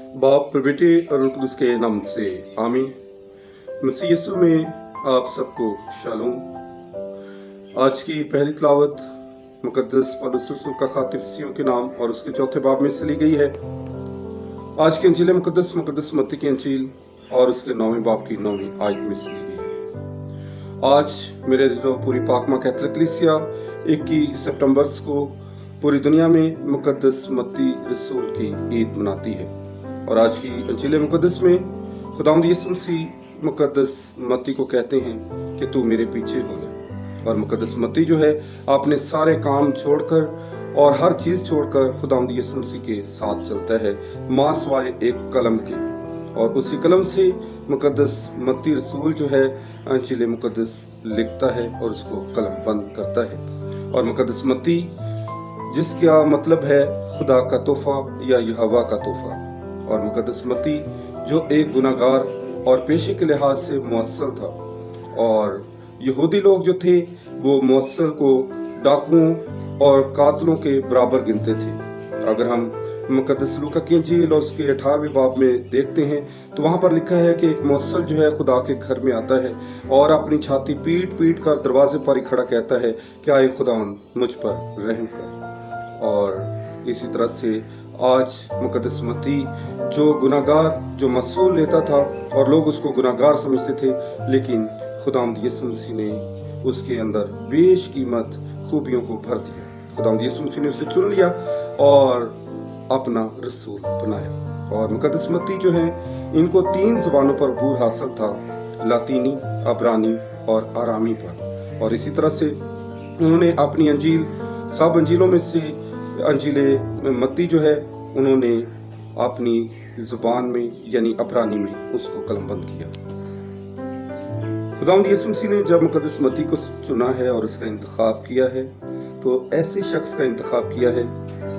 बाप और बेटे और रूह कुदस के नाम से आमीन। मसीह यीशु में आप सबको शालोम। आज की पहली तिलावत मुकद्दस पौलुस रसूल का खत इफिसियों के नाम और उसके चौथे बाब में से ली गई है। आज की अंजील मुकद्दस मत्ती की अंजील और उसके 9वें बाब की 9वीं आयत में से ली गई है। आज मेरे अज़ीज़ों, पूरी पाकमा कैथोलिक कलीसिया 21 सितंबर को पूरी दुनिया में मुकद्दस मत्ती रसूल की ईद मनाती है। और आज की अंजील मुकद्दस में खुदावंद यीशु मसीह मुकद्दस मत्ती को कहते हैं कि तू मेरे पीछे हो ले। और मुकद्दस मत्ती जो है अपने सारे काम छोड़कर और हर चीज़ छोड़कर खुदावंद यीशु मसीह के साथ चलता है, मां सिवाय एक कलम के। और उसी कलम से मुकद्दस मत्ती रसूल जो है अंजील मुकद्दस लिखता है और उसको कलम बंद करता है। और मुकद्दस मत्ती जिसका मतलब है खुदा का तोहफा या यहोवा का तोहफा। और मुकद्दस मत्ती जो एक गुनाहगार और पेशे के लिहाज से मुअस्सल था, और यहूदी लोग जो थे वो मुअस्सल को डाकुओं और कातलों के बराबर गिनते थे। अगर हम मुकद्दस लूका की अंजील और उसके 18वें बाब में देखते हैं तो वहाँ पर लिखा है कि एक मुअस्सल जो है खुदा के घर में आता है और अपनी छाती पीट पीट कर दरवाजे पर ही खड़ा कहता है कि आए खुदावंद मुझ पर रहम कर। और इसी तरह से आज मुकद्दस मत्ती जो गुनाहगार जो मसूल लेता था और लोग उसको गुनाहगार समझते थे, लेकिन खुदावंद यीशु मसीह ने उसके अंदर बेशकीमत खूबियों को भर दिया। खुदावंद यीशु मसीह ने उसे चुन लिया और अपना रसूल बनाया। और मुकद्दस मत्ती जो है इनको 3 ज़बानों पर अबूर हासिल था, लातीनी, अब्रानी और आरामी पर। और इसी तरह से उन्होंने अपनी अंजील सब अंजीलों में से अंजील मत्ती जो है उन्होंने अपनी ज़ुबान में यानी अब्रानी में उसको कलमबंद किया। खुदावंद यीशु मसीह ने जब मुकद्दस मत्ती को चुना है और उसका इंतखाब किया है तो ऐसे शख्स का इंतखाब किया है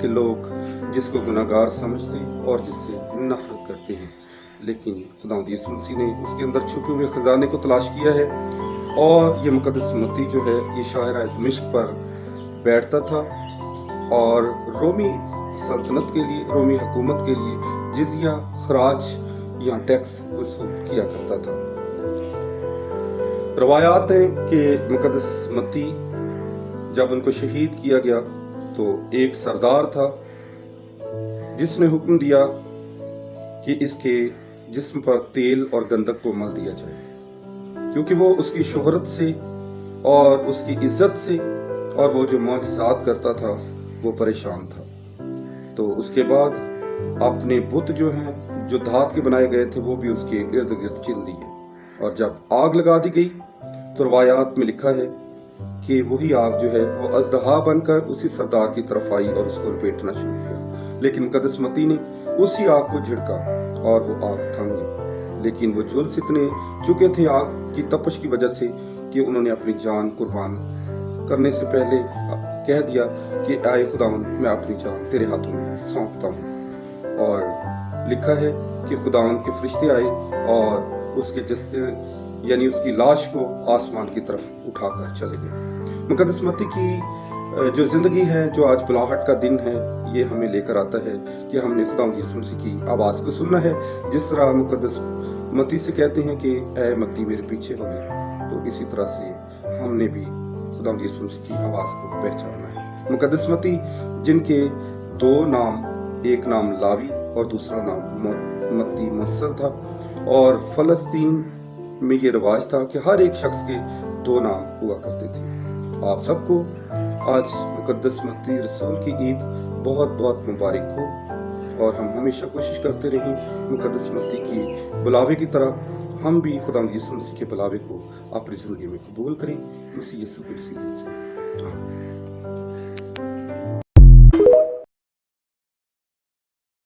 कि लोग जिसको गुनाहगार समझते और जिससे नफरत करते हैं, लेकिन खुदावंद यीशु मसीह ने उसके अंदर छुपे हुए खजाने को तलाश किया है। और ये मुकद्दस मत्ती जो है ये शाहिरा दिमश्क पर बैठता था और रोमी सल्तनत के लिए, रोमी हुकूमत के लिए जिजिया, खराज या टैक्स वसूल किया करता था। रवायात हैं कि मुकद्दस मत्ती जब उनको शहीद किया गया तो एक सरदार था जिसने हुक्म दिया कि इसके जिस्म पर तेल और गंधक को मल दिया जाए, क्योंकि वो उसकी शोहरत से और उसकी इज्जत से और वो जो मौजज़ात करता था वो परेशान था। तो उसके बाद अपने बुत जो हैं जो धात के बनाए गए थे वो भी उसके इर्द गिर्द चिन दिए। और जब आग लगा दी गई तो रवायात में लिखा है कि वही आग जो है वो अजदहा बनकर उसी सरदार की तरफ आई और उसको लपेटना शुरू किया। लेकिन मुकद्दस मत्ती ने उसी आग को झिड़का और वो आग थम गई। लेकिन वो झुलस इतने चुके थे आग की तपश की वजह से कि उन्होंने अपनी जान कुर्बान करने से पहले कह दिया कि आए खुदावंद मैं अपनी जान तेरे हाथों में सौंपता हूँ। और लिखा है कि खुदावंद के फरिश्ते आए और उसके जस्ते यानी उसकी लाश को आसमान की तरफ उठाकर चले गए। मुकद्दस मत्ती की जो जिंदगी है, जो आज बुलाहट का दिन है, ये हमें लेकर आता है कि हमने खुदावंद यीशु मसीह की आवाज़ को सुनना है। जिस तरह मुकद्दस मत्ती से कहते हैं कि ऐ मत्ती मेरे पीछे हो ले, तो इसी तरह से हमने भी खुदावंद यीशु मसीह की आवाज़ को पहचानना है। मुकद्दस मत्ती जिनके 2 नाम, एक नाम लावी और दूसरा नाम मत्ती मुअस्सल था। और फ़लस्तीन में ये रिवाज था कि हर एक शख्स के 2 नाम हुआ करते थे। आप सबको आज मुकद्दस मत्ती रसूल की ईद बहुत बहुत मुबारक हो। और हम हमेशा कोशिश करते रहें मुकद्दस मत्ती की बुलावे की तरह हम भी खुदावंद यीशु मसीह के बुलावे को अपनी ज़िंदगी में कबूल करें। मसीह यीशु के वसीले से आमीन।